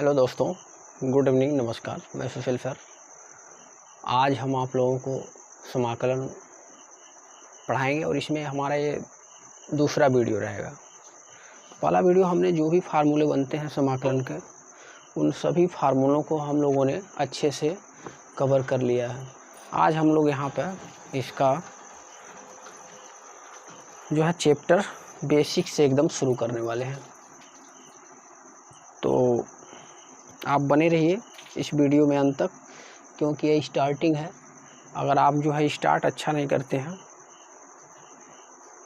Hello दोस्तों, good evening, नमस्कार। मैं सुशील सर। आज हम आप लोगों को समाकलन पढ़ाएंगे और इसमें हमारा ये दूसरा वीडियो रहेगा। पहला वीडियो हमने जो भी फार्मूले बनते हैं समाकलन के, उन सभी फार्मूलों को हम लोगों ने अच्छे से कवर कर लिया है। आज हम लोग यहाँ पर इसका जो है चैप्टर बेसिक से एकदम शुरू करने वाले हैं। तो आप बने रहिए इस वीडियो में अंत तक, क्योंकि ये स्टार्टिंग है। अगर आप जो है स्टार्ट अच्छा नहीं करते हैं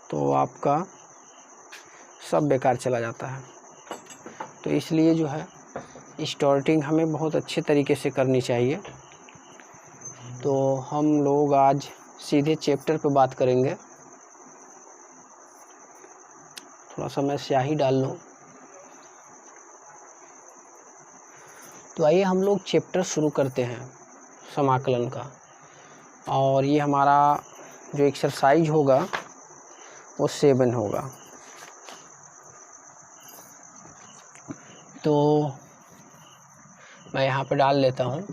तो आपका सब बेकार चला जाता है। तो इसलिए जो है स्टार्टिंग हमें बहुत अच्छे तरीके से करनी चाहिए। तो हम लोग आज सीधे चैप्टर पे बात करेंगे। थोड़ा सा मैं स्याही डाल लूँ। तो आइए हम लोग चैप्टर शुरू करते हैं समाकलन का। और ये हमारा जो एक्सरसाइज होगा वो 7 होगा। तो मैं यहाँ पे डाल लेता हूँ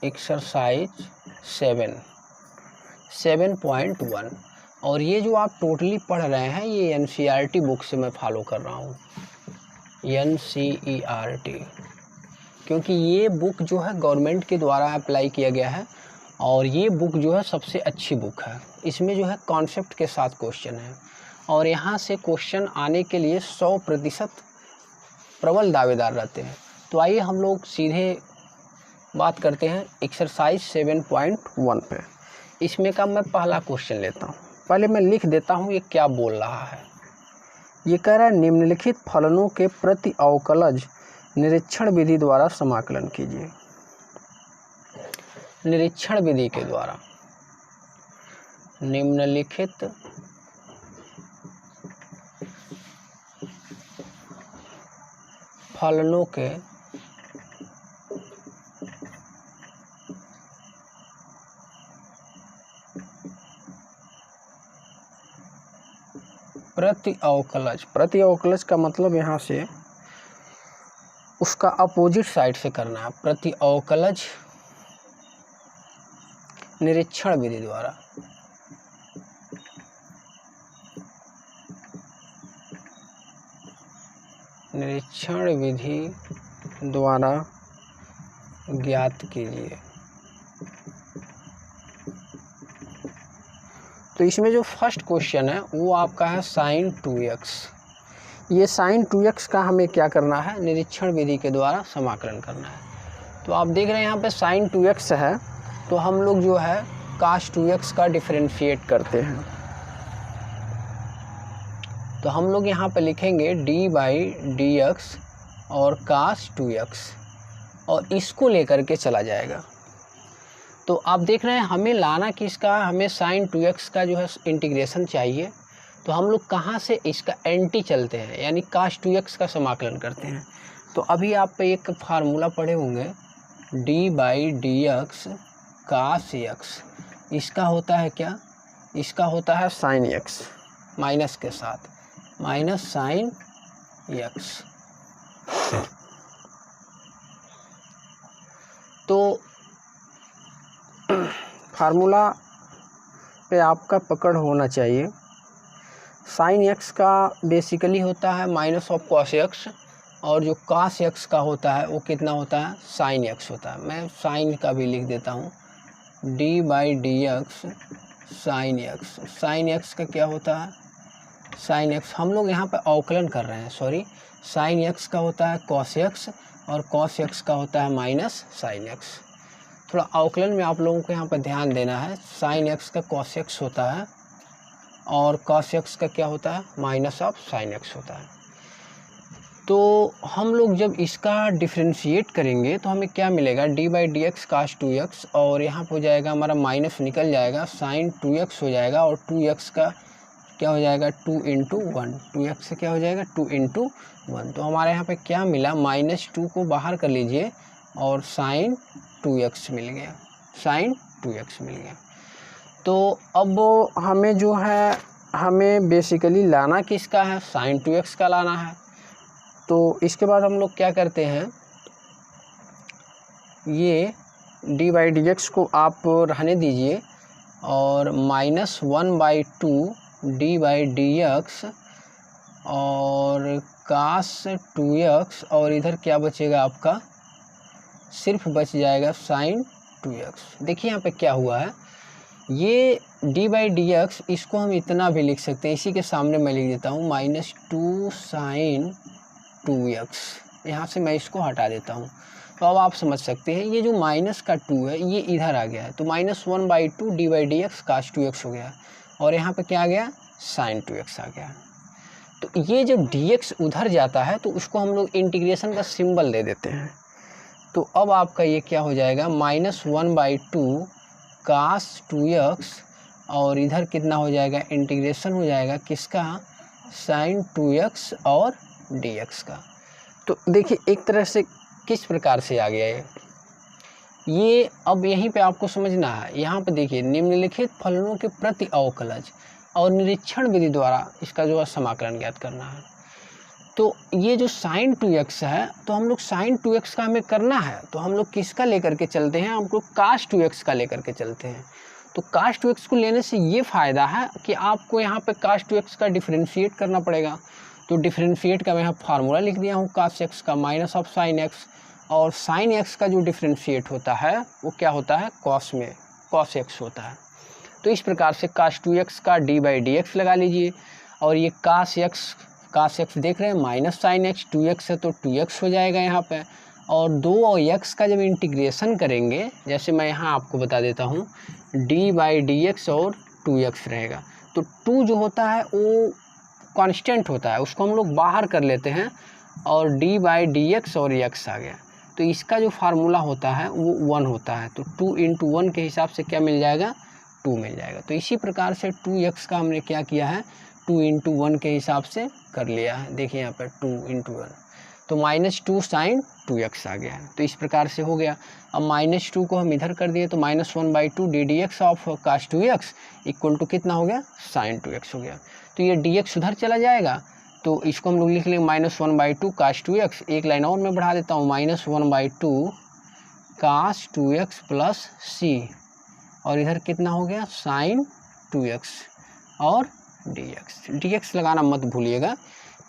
एक्सरसाइज 7.1। और ये जो आप टोटली पढ़ रहे हैं ये NCERT बुक से मैं फॉलो कर रहा हूँ, NCERT, क्योंकि ये बुक जो है गवर्नमेंट के द्वारा अप्लाई किया गया है। और ये बुक जो है सबसे अच्छी बुक है। इसमें जो है कॉन्सेप्ट के साथ क्वेश्चन है और यहाँ से क्वेश्चन आने के लिए 100% प्रबल दावेदार रहते हैं। तो आइए हम लोग सीधे बात करते हैं एक्सरसाइज 7.1 पे। इसमें का मैं पहला क्वेश्चन लेता हूँ। पहले मैं लिख देता हूँ ये क्या बोल रहा है। ये कह रहा है निम्नलिखित फलनों के प्रति अवकलज निरीक्षण विधि द्वारा समाकलन कीजिए। निरीक्षण विधि के द्वारा निम्नलिखित फलनों के प्रति अवकलज। प्रति अवकलज का मतलब यहाँ से उसका अपोजिट साइड से करना है। प्रति अवकलज निरीक्षण विधि द्वारा। निरीक्षण विधि द्वारा ज्ञात कीजिए। तो इसमें जो फर्स्ट क्वेश्चन है वो आपका है sin 2x। ये sin 2x का हमें क्या करना है, निरीक्षण विधि के द्वारा समाकलन करना है। तो आप देख रहे हैं यहाँ पे sin 2x है, तो हम लोग जो है cos 2x का डिफरेंशिएट करते हैं। तो हम लोग यहाँ पे लिखेंगे d/dx और cos 2x और इसको लेकर के चला जाएगा। तो आप देख रहे हैं हमें लाना किसका, हमें sin 2x का जो है इंटीग्रेशन चाहिए। तो हम लोग कहाँ से इसका एंटी चलते हैं, यानी cos 2x का समाकलन करते हैं। तो अभी आप एक फार्मूला पढ़े होंगे d/dx cos x। इसका होता है क्या, इसका होता है sin x माइनस के साथ, माइनस sin x। तो फार्मूला पे आपका पकड़ होना चाहिए। sin x का बेसिकली होता है माइनस ऑफ cos x, और जो cos x का होता है वो कितना होता है, sin x होता है। मैं sin का भी लिख देता हूँ d/dx sin x। sin x का क्या होता है, sin x हम लोग यहाँ पे अवकलन कर रहे हैं, सॉरी। sin x का होता है cos x और cos x का होता है माइनस sin x। थोड़ा अवकलन में आप लोगों को यहाँ पर ध्यान देना है। sin x का cos x होता है और cos x का क्या होता है, माइनस ऑफ sin x होता है। तो हम लोग जब इसका डिफरेंशिएट करेंगे तो हमें क्या मिलेगा, d/dx cos 2x, और यहाँ पर हो जाएगा हमारा माइनस निकल जाएगा, sin 2x हो जाएगा और 2x का क्या हो जाएगा, 2 × 1। 2x से क्या हो जाएगा, 2 × 1। तो हमारे यहाँ पे क्या मिला, -2 को बाहर कर लीजिए और sin 2x मिल गया, sin 2x मिल गया। तो अब हमें जो है हमें बेसिकली लाना किसका है, sin 2x का लाना है। तो इसके बाद हम लोग क्या करते हैं, ये डी बाई डी एक्स को आप रहने दीजिए और -1/2 डी बाई डी एक्स और कास 2x और इधर क्या बचेगा आपका, सिर्फ बच जाएगा साइन 2x। देखिए यहाँ पे क्या हुआ है, ये डी बाई डी एक्स इसको हम इतना भी लिख सकते हैं, इसी के सामने मैं लिख देता हूँ -2 साइन 2x। यहाँ से मैं इसको हटा देता हूँ। तो अब आप समझ सकते हैं ये जो माइनस का 2 है ये इधर आ गया है, तो -1/2 d by d x cos 2x हो गया और यहाँ पे क्या आ गया, साइन 2x आ गया। तो ये जब dx उधर जाता है तो उसको हम लोग इंटीग्रेशन का सिंबल दे देते हैं। तो अब आपका ये क्या हो जाएगा, -1/2 कास 2x और इधर कितना हो जाएगा, इंटीग्रेशन हो जाएगा किसका, साइन 2x और dx का। तो देखिए एक तरह से किस प्रकार से आ गया ये अब यहीं पे आपको समझना है। यहाँ पे देखिए निम्नलिखित फलनों के प्रति अवकलज और निरीक्षण विधि द्वारा इसका जो है समाकलन ज्ञात करना है। तो ये जो साइन 2x है, तो हम लोग साइन 2x का हमें करना है, तो हम लोग किसका लेकर के चलते हैं, हम लोग कास 2x का लेकर के चलते हैं। तो कास 2x को लेने से ये फ़ायदा है कि आपको यहाँ पे कास 2x का डिफ्रेंशिएट करना पड़ेगा। तो डिफ्रेंशिएट का मैं यहाँ फार्मूला लिख दिया हूँ, कास x का माइनस ऑफ साइन x, और साइन x का जो डिफ्रेंशिएट होता है वो क्या होता है, कॉस में कॉस x होता है। तो इस प्रकार से कास 2x का डी बाई डी एक्स लगा लीजिए और ये कास x देख रहे हैं माइनस साइन x, 2x है तो 2x हो जाएगा यहाँ पे। और 2 और x का जब इंटीग्रेशन करेंगे, जैसे मैं यहाँ आपको बता देता हूँ, डी बाई डी एक्स और 2x रहेगा। तो 2 जो होता है वो कांस्टेंट होता है, उसको हम लोग बाहर कर लेते हैं और डी बाई डी एक्स और x आ गया। तो इसका जो फार्मूला होता है वो 1 होता है। तो 2 × 1 के हिसाब से क्या मिल जाएगा, 2 मिल जाएगा। तो इसी प्रकार से 2x का हमने क्या किया है, 2 × 1 के हिसाब से कर लिया है। देखिए यहाँ पर 2 × 1, तो -2 साइन 2x आ गया है। तो इस प्रकार से हो गया। अब -2 को हम इधर कर दिए तो -1/2 d d x of cos 2x equal to कितना हो गया, साइन 2x हो गया। तो ये dx उधर चला जाएगा, तो इसको हम लोग लिख लेंगे -1/2 कास 2x। एक लाइन और मैं बढ़ा देता हूँ, -1/2 कास 2x प्लस c, और इधर कितना हो गया, साइन 2x और dx लगाना मत भूलिएगा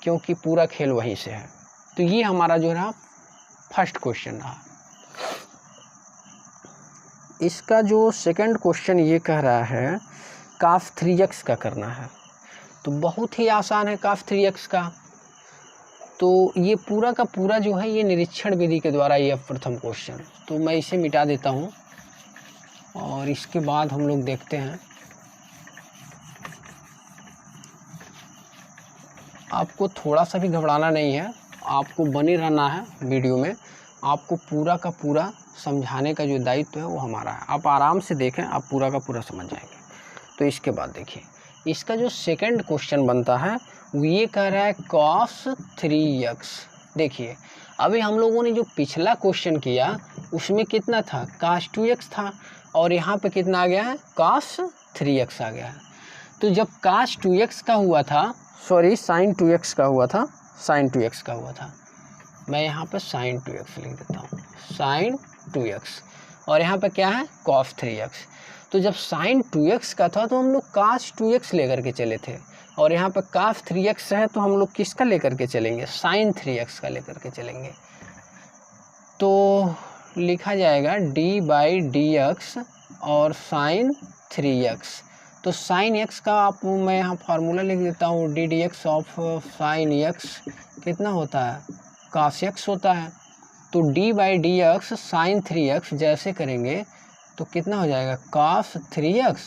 क्योंकि पूरा खेल वहीं से है। तो ये हमारा जो रहा फर्स्ट क्वेश्चन रहा। इसका जो सेकंड क्वेश्चन ये कह रहा है कास 3x का करना है। तो बहुत ही आसान है कास 3x का। तो ये पूरा का पूरा जो है ये निरीक्षण विधि के द्वारा ये प्रथम क्वेश्चन। तो मैं इसे मिटा देता हूँ और इसके बाद हम लोग देखते हैं। आपको थोड़ा सा भी घबराना नहीं है, आपको बने रहना है वीडियो में। आपको पूरा का पूरा समझाने का जो दायित्व है वो हमारा है। आप आराम से देखें, आप पूरा का पूरा समझ जाएंगे। तो इसके बाद देखिए इसका जो सेकंड क्वेश्चन बनता है वो ये कह रहा है cos 3x। देखिए अभी हम लोगों ने जो पिछला क्वेश्चन किया उसमें कितना था, cos 2x था, और यहाँ पे कितना आ गया है, cos 3x आ गया है। तो जब cos 2x का हुआ था, सॉरी sin 2x का हुआ था, sin 2x का हुआ था, मैं यहाँ पे sin 2x लिख देता हूँ, sin 2x, और यहाँ पे क्या है cos 3x। तो जब sin 2x का था तो हम लोग cos 2x लेकर के चले थे, और यहाँ पे cos 3x है तो हम लोग किसका लेकर के चलेंगे, sin 3x का लेकर के चलेंगे। तो लिखा जाएगा d बाई डी एक्स और sin 3x। तो sin x का आप मैं यहाँ फार्मूला लिख देता हूँ, D d x of sin x कितना होता है, cos x होता है। तो d by d x sine 3x जैसे करेंगे तो कितना हो जाएगा, cos 3x,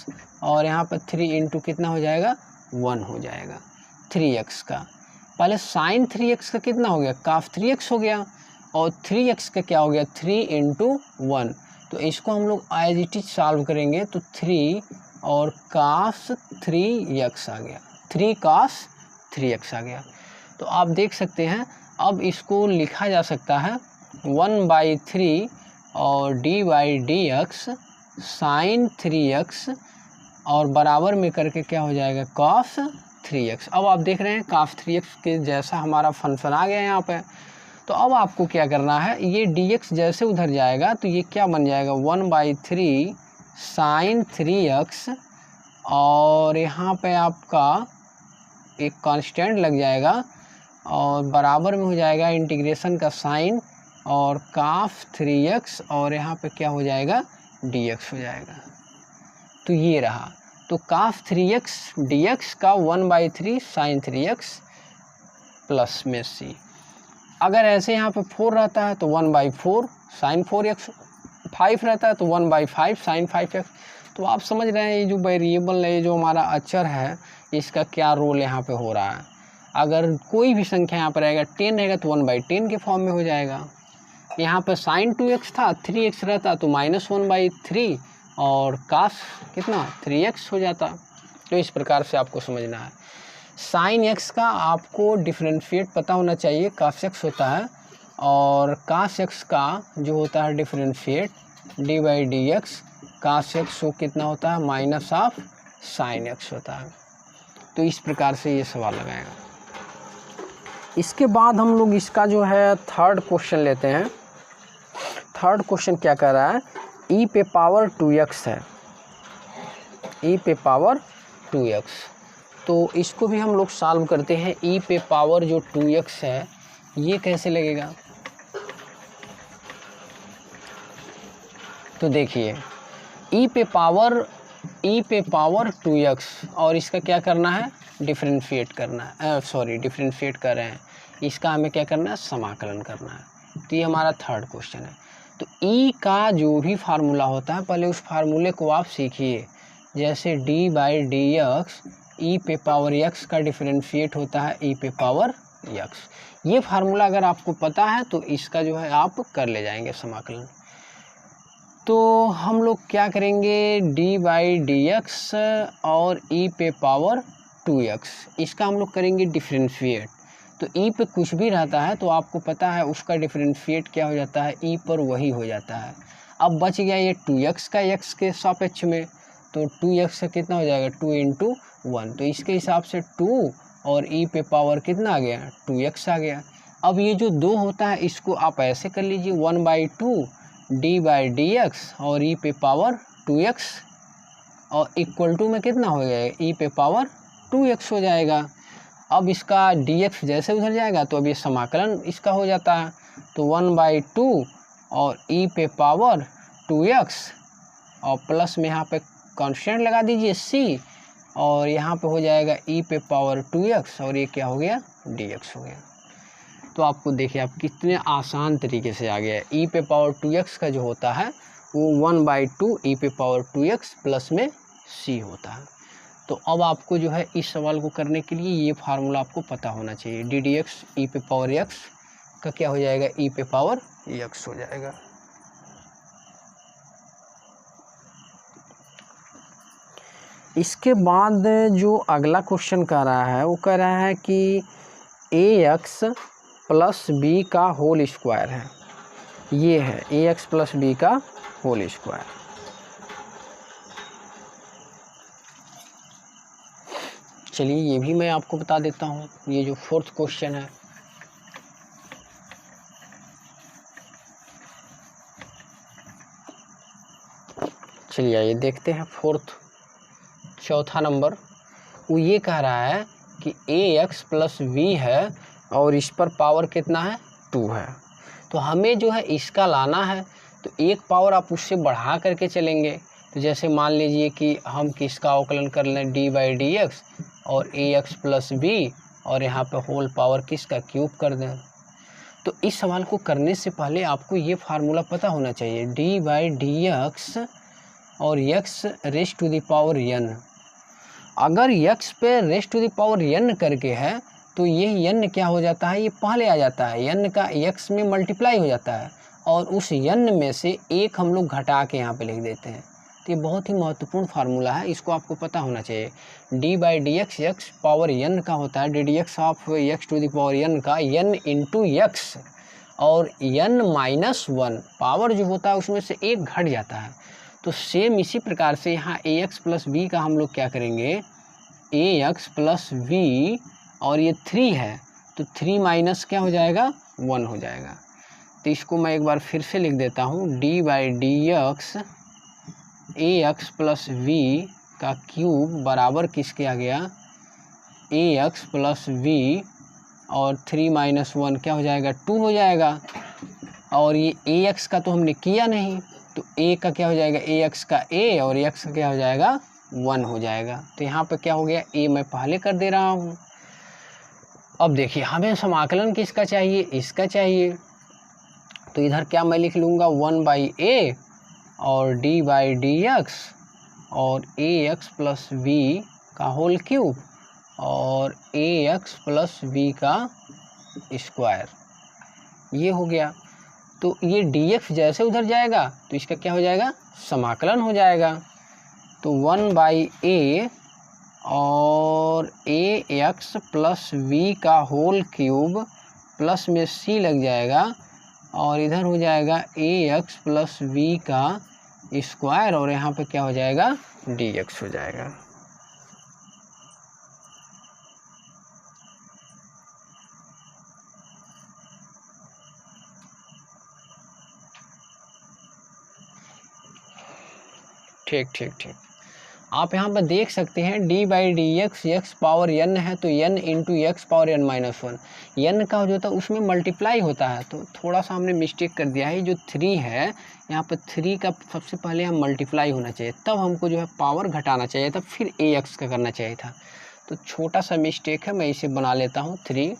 और यहाँ पर 3 इंटू कितना हो जाएगा, 1 हो जाएगा 3x का। पहले sin 3x का कितना हो गया, cos 3x हो गया, और 3x का क्या हो गया, 3 इंटू 1। तो इसको हम लोग एज इट इज सॉल्व करेंगे तो 3 और cos 3x आ गया, 3 cos 3x आ गया। तो आप देख सकते हैं अब इसको लिखा जा सकता है 1/3 और d by d x sine 3x और बराबर में करके क्या हो जाएगा, cos 3x। अब आप देख रहे हैं cos 3x के जैसा हमारा फंक्शन आ गया यहाँ पे। तो अब आपको क्या करना है, ये dx जैसे उधर जाएगा तो ये क्या बन जाएगा 1/3 sin 3x, और यहाँ पे आपका एक कांस्टेंट लग जाएगा और बराबर में हो जाएगा इंटीग्रेशन का साइन और cos 3x, और यहाँ पे क्या हो जाएगा dx हो जाएगा। तो ये रहा, तो cos 3x dx का 1/3 sin 3x प्लस में c। अगर ऐसे यहाँ पे 4 रहता है तो 1/4 sin 4x, 5 रहता है तो 1/5 sin 5x। तो आप समझ रहे हैं ये जो वेरिएबल है, जो हमारा अक्षर है, इसका क्या रोल यहाँ पे हो रहा है। अगर कोई भी संख्या यहाँ पर रहेगा 10 रहेगा तो 1/10 के फॉर्म में हो जाएगा। यहाँ पर sin 2x था, 3x रहता तो -1/3 और cos कितना 3x हो जाता। तो इस प्रकार से आपको समझना है। sin x का आपको डिफरेंशिएट पता होना चाहिए, cos x होता है, और cos x का जो होता है डिफरेंशिएट d/dx cos x वो कितना होता है -sin x होता है। तो इस प्रकार से ये सवाल लगाएगा। इसके बाद हम लोग इसका जो है थर्ड क्वेश्चन लेते हैं। थर्ड क्वेश्चन क्या कर रहा है, e पे पावर 2x है, e पे पावर 2x। तो इसको भी हम लोग सॉल्व करते हैं। e पे पावर जो 2x है ये कैसे लगेगा, तो देखिए e पे पावर 2x और इसका क्या करना है डिफरेंशिएट करना है, डिफरेंशिएट कर रहे हैं, इसका हमें क्या करना है समाकलन करना है। तो ये हमारा थर्ड क्वेश्चन है। तो e का जो भी फार्मूला होता है पहले उस फार्मूले को आप सीखिए। जैसे d/dx e पे पावर x का डिफरेंशिएट होता है e पे पावर x। ये फार्मूला अगर आपको पता है तो इसका जो है आप कर ले जाएंगे समाकलन। तो हम लोग क्या करेंगे d/dx और e पे पावर 2x, इसका हम लोग करेंगे डिफरेंशिएट। तो e पे कुछ भी रहता है तो आपको पता है उसका डिफरेंशिएट क्या हो जाता है, e पर वही हो जाता है। अब बच गया ये 2x का x के सापेक्ष में, तो 2x का कितना हो जाएगा 2 × 1, तो इसके हिसाब से 2 और e पे पावर कितना आ गया 2x आ गया। अब ये जो 2 होता है इसको आप ऐसे कर लीजिए 1/2 d/dx और e पे पावर 2x, और इक्वल टू में कितना हो जाएगा e पे पावर 2x हो जाएगा। अब इसका dx जैसे उधर जाएगा तो अब ये समाकलन इसका हो जाता है। तो 1/2 और e पे पावर 2x और प्लस में यहाँ पे कांस्टेंट लगा दीजिए c, और यहाँ पे हो जाएगा e पे पावर 2x और ये क्या हो गया dx हो गया। तो आपको देखिए आप कितने आसान तरीके से आ गया है। e पे पावर 2x का जो होता है वो 1/2 e पे पावर 2x प्लस में c होता है। तो अब आपको जो है इस सवाल को करने के लिए ये फार्मूला आपको पता होना चाहिए। ddx e पे पावर x का क्या हो जाएगा e पे पावर x हो जाएगा। इसके बाद जो अगला क्वेश्चन कर रहा है वो कह रहा है कि ax प्लस बी का होल स्क्वायर है, ये है ax प्लस बी का होल स्क्वायर। चलिए ये भी मैं आपको बता देता हूँ, ये जो फोर्थ क्वेश्चन है। चलिए ये देखते हैं फोर्थ, चौथा नंबर। वो ये कह रहा है कि ax प्लस बी है और इस पर पावर कितना है 2 है। तो हमें जो है इसका लाना है, तो एक पावर आप उससे बढ़ा करके चलेंगे। तो जैसे मान लीजिए कि हम किसका अवकलन कर लें d/dx और ax प्लस बी और यहाँ पे होल पावर किसका क्यूब कर दें। तो इस सवाल को करने से पहले आपको ये फार्मूला पता होना चाहिए d/dx और x raise to the power n। अगर x पे raise to the power n करके है तो ये n क्या हो जाता है, ये पहले आ जाता है, n का x में मल्टीप्लाई हो जाता है और उस n में से एक हम लोग घटा के यहाँ पे लिख देते हैं। तो ये बहुत ही महत्वपूर्ण फार्मूला है, इसको आपको पता होना चाहिए। d/dx x पावर n का होता है ddx of x to the power n का n इंटू x, और n-1 पावर जो होता है उसमें से एक घट जाता है। तो सेम इसी प्रकार से यहाँ ax प्लस बी का हम लोग क्या करेंगे ए एक्स प्लस वी, और ये 3 है तो 3 माइनस क्या हो जाएगा, 1 हो जाएगा। तो इसको मैं एक बार फिर से लिख देता हूँ, d by d x a x plus b का क्यूब बराबर किसके आ गया, ए एक्स प्लस वी, और 3 माइनस 1 क्या हो जाएगा, 2 हो जाएगा। और ये ए एक्स का तो हमने किया नहीं, तो ए का क्या हो जाएगा, ए एक्स का ए, और एक्स का क्या हो जाएगा, 1 हो जाएगा। तो यहाँ पे क्या हो गया, ए मैं पहले कर दे रहा हूँ। अब देखिए हमें समाकलन किसका चाहिए, इसका चाहिए। तो इधर क्या मैं लिख लूँगा, 1 बाई ए और डी बाई डी एक्स और ए एक्स प्लस वी का होल क्यूब और ए एक्स प्लस वी का स्क्वायर, ये हो गया। तो ये dx जैसे उधर जाएगा तो इसका क्या हो जाएगा, समाकलन हो जाएगा। तो 1 बाई ए और ए एक्स प्लस वी का होल क्यूब प्लस में c लग जाएगा और इधर हो जाएगा ए एक्स प्लस वी का स्क्वायर, और यहाँ पे क्या हो जाएगा, dx हो जाएगा। ठीक ठीक ठीक, आप यहाँ पर देख सकते हैं d by d x x power n है तो n into x power n minus 1, n का जो होता है उसमें मल्टीप्लाई होता है। तो थोड़ा सा हमने मिस्टेक कर दिया है, जो 3 है यहाँ पर 3 का सबसे पहले हम मल्टीप्लाई होना चाहिए, तब हमको जो है पावर घटाना चाहिए था, फिर ए एक्स का करना चाहिए था। तो छोटा सा मिस्टेक है, मैं इसे बना लेता हूँ 3,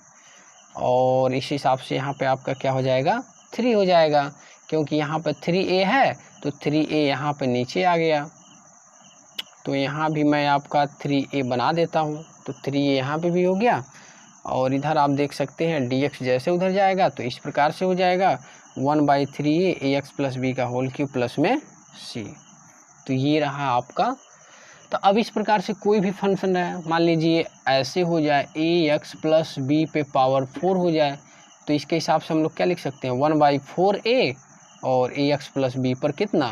और इस हिसाब से यहाँ पर आपका क्या हो जाएगा, 3 हो जाएगा, क्योंकि यहाँ पर 3a है तो 3a यहाँ पर नीचे आ गया। तो यहाँ भी मैं आपका 3a बना देता हूँ, तो 3a यहाँ पे भी हो गया। और इधर आप देख सकते हैं dx जैसे उधर जाएगा तो इस प्रकार से हो जाएगा 1 by 3a a x plus b का होल क्यूब प्लस में c। तो ये रहा आपका। तो अब इस प्रकार से कोई भी फंक्शन है, मान लीजिए ऐसे हो जाए ए एक्स प्लस बी पे पावर 4 हो जाए, तो इसके हिसाब से हम लोग क्या लिख सकते हैं, 1 बाई 4a और ए एक्स प्लस बी पर कितना,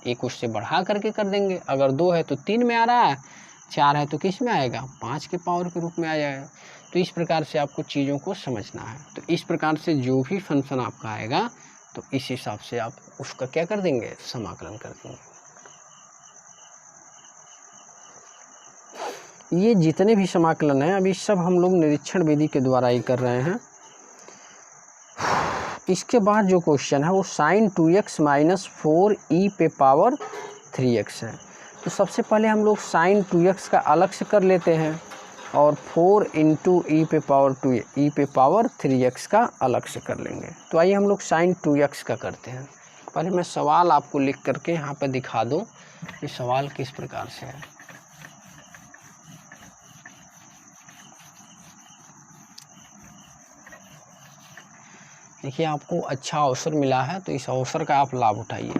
एक उससे बढ़ा करके कर देंगे। अगर 2 है तो 3 में आ रहा है, 4 है तो किस में आएगा, 5 के पावर के रूप में आ जाएगा। तो इस प्रकार से आपको चीज़ों को समझना है। तो इस प्रकार से जो भी फंक्शन आपका आएगा तो इस हिसाब से आप उसका क्या कर देंगे, समाकलन कर देंगे। ये जितने भी समाकलन हैं अभी सब हम लोग निरीक्षण विधि के द्वारा ही कर रहे हैं। इसके बाद जो क्वेश्चन है वो sin 2x माइनस 4e पे पावर 3x है। तो सबसे पहले हम लोग sin 2x का अलग से कर लेते हैं और 4 इंटू ई पे पावर 2 e पे पावर 3x का अलग से कर लेंगे। तो आइए हम लोग sin 2x का करते हैं। पहले मैं सवाल आपको लिख करके यहाँ पर दिखा दूँ कि सवाल किस प्रकार से है। देखिए आपको अच्छा अवसर मिला है तो इस अवसर का आप लाभ उठाइए।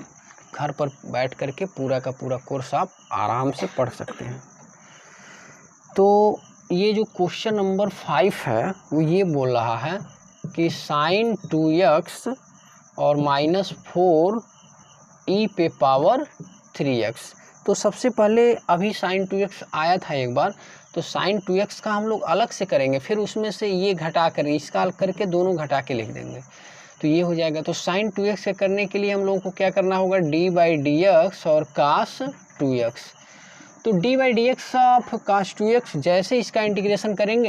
घर पर बैठ करके पूरा का पूरा कोर्स आप आराम से पढ़ सकते हैं। तो ये जो क्वेश्चन नंबर 5 है वो ये बोल रहा है कि sin 2x और माइनस 4e पे पावर 3x। तो सबसे पहले अभी sin 2x आया था एक बार, तो sin 2x का हम लोग अलग से करेंगे, फिर उसमें से ये घटा कर इसका करके दोनों घटा के लिख देंगे तो ये हो जाएगा। तो sin 2x के करने के लिए हम लोगों को क्या करना होगा, d बाई डी एक्स और cos 2x। तो d by d x of cos 2x जैसे इसका इंटीग्रेशन करेंगे,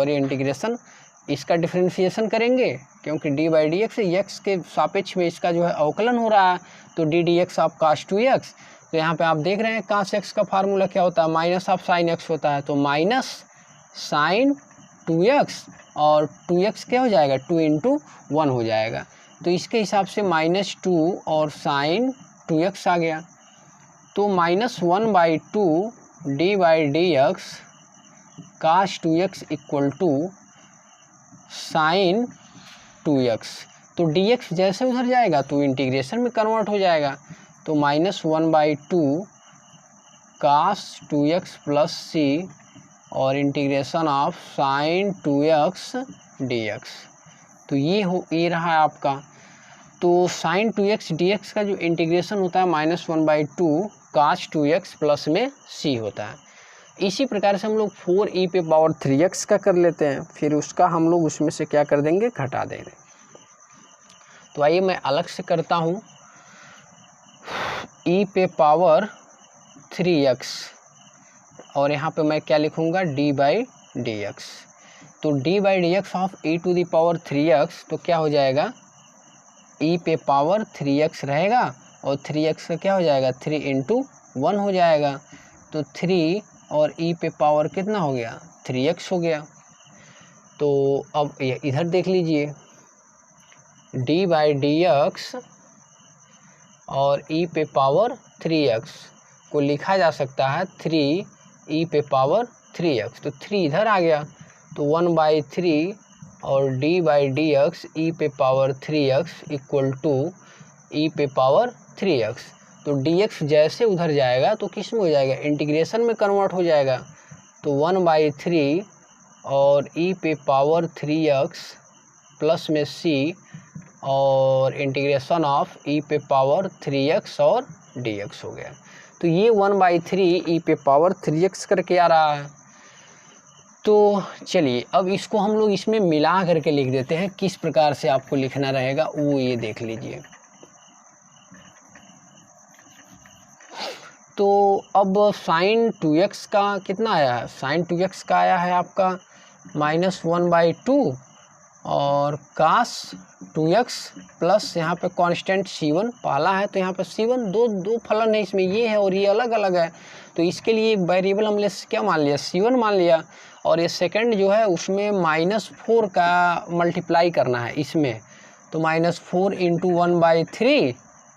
इंटीग्रेशन इसका डिफरेंशिएशन करेंगे, क्योंकि d by d x x के सापेक्ष में इसका जो है अवकलन हो रहा है, तो D d x of cos 2x। तो यहाँ पे आप देख रहे हैं cos x का फार्मूला क्या होता है, माइनस ऑफ sin x होता है, तो माइनस sin 2x और 2x क्या हो जाएगा, 2 इंटू 1 हो जाएगा। तो इसके हिसाब से माइनस 2 और sin 2x आ गया। तो minus 1 by 2 d by d x cos 2x equal to sin 2x। तो dx जैसे उधर जाएगा तो इंटीग्रेशन में कन्वर्ट हो जाएगा, तो minus 1 by 2 cos 2x plus c और integration of sin 2x dx। तो ये रहा आपका। तो sin 2x dx का जो इंटीग्रेशन होता है minus 1 by 2 cos 2x plus में c होता है। इसी प्रकार से हम लोग 4e पे पावर 3x का कर लेते हैं, फिर उसका हम लोग उसमें से क्या कर देंगे, घटा देंगे। तो आइए मैं अलग से करता हूँ, e पे पावर 3x और यहाँ पे मैं क्या लिखूँगा, d/dx। तो d/dx of e to the power 3x, तो क्या हो जाएगा, e पे पावर 3x रहेगा और 3x का क्या हो जाएगा, 3 × 1 हो जाएगा। तो 3 और e पे पावर कितना हो गया, 3x हो गया। तो अब इधर देख लीजिए, d/dx और e पे पावर 3x को लिखा जा सकता है 3e पे पावर 3x। तो 3 इधर आ गया, तो 1/3 और d/dx e पे power 3x equal to e पे पावर 3x। तो dx जैसे उधर जाएगा तो किस में हो जाएगा, इंटीग्रेशन में कन्वर्ट हो जाएगा। तो 1/3 और e पे पावर 3x प्लस में c और इंटीग्रेशन ऑफ e पे पावर 3x और dx हो गया। तो ये 1/3 e पे पावर 3x करके आ रहा है। तो चलिए अब इसको हम लोग इसमें मिला करके लिख देते हैं, किस प्रकार से आपको लिखना रहेगा वो ये देख लीजिए। तो अब sin 2x का कितना आया है, sin 2x का आया है आपका -1/2 और cos 2x प्लस यहाँ पे कांस्टेंट c1 पहला है, तो यहाँ पे c1 दो फलन है इसमें, ये है और ये अलग अलग है। तो इसके लिए वेरिएबल हमने क्या मान लिया, c1 मान लिया। और ये सेकंड जो है उसमें -4 का मल्टीप्लाई करना है इसमें, तो -4 × 1/3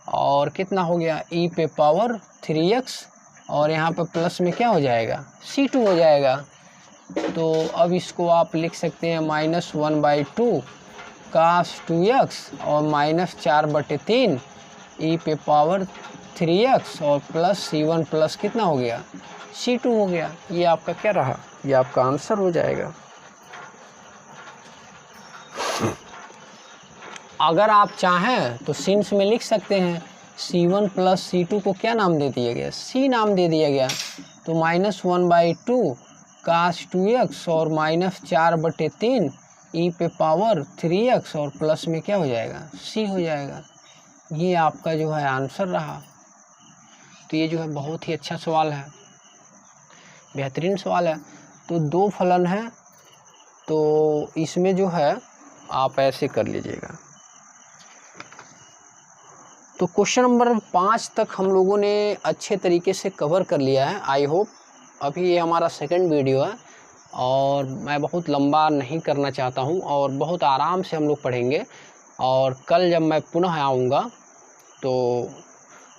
और कितना हो गया, e पे पावर 3x और यहाँ पे प्लस में क्या हो जाएगा, c2 हो जाएगा। तो अब इसको आप लिख सकते हैं -1/2 cos 2x और -4/3 e पे पावर 3x और प्लस c1 प्लस कितना हो गया, c2 हो गया। ये आपका क्या रहा, ये आपका आंसर हो जाएगा। अगर आप चाहें तो सिंस में लिख सकते हैं, c1 प्लस c2 को क्या नाम दे दिया गया, c नाम दे दिया गया। तो -1/2 cos 2x और -4/3 e पे पावर 3x और प्लस में क्या हो जाएगा, c हो जाएगा। ये आपका जो है आंसर रहा। तो ये जो है बहुत ही अच्छा सवाल है, बेहतरीन सवाल है। तो दो फलन है, तो इसमें जो है आप ऐसे कर लीजिएगा। तो क्वेश्चन नंबर 5 तक हम लोगों ने अच्छे तरीके से कवर कर लिया है, आई होप। अभी ये हमारा सेकंड वीडियो है और मैं बहुत लंबा नहीं करना चाहता हूँ और बहुत आराम से हम लोग पढ़ेंगे। और कल जब मैं पुनः आऊँगा तो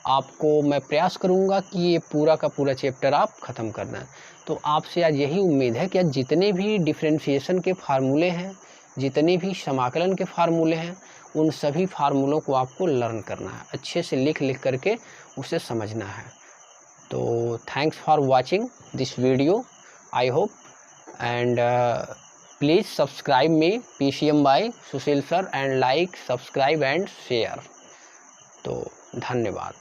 आपको मैं प्रयास करूँगा कि ये पूरा का पूरा चैप्टर आप ख़त्म कर दें। तो आपसे आज यही उम्मीद है कि आज जितने भी डिफरेंशिएशन के फार्मूले हैं, जितने भी समाकलन के फार्मूले हैं, उन सभी फार्मूलों को आपको लर्न करना है, अच्छे से लिख करके उसे समझना है। तो thanks for watching this video, I hope, and please subscribe me PCM by Sushil sir and like, subscribe and share. तो धन्यवाद।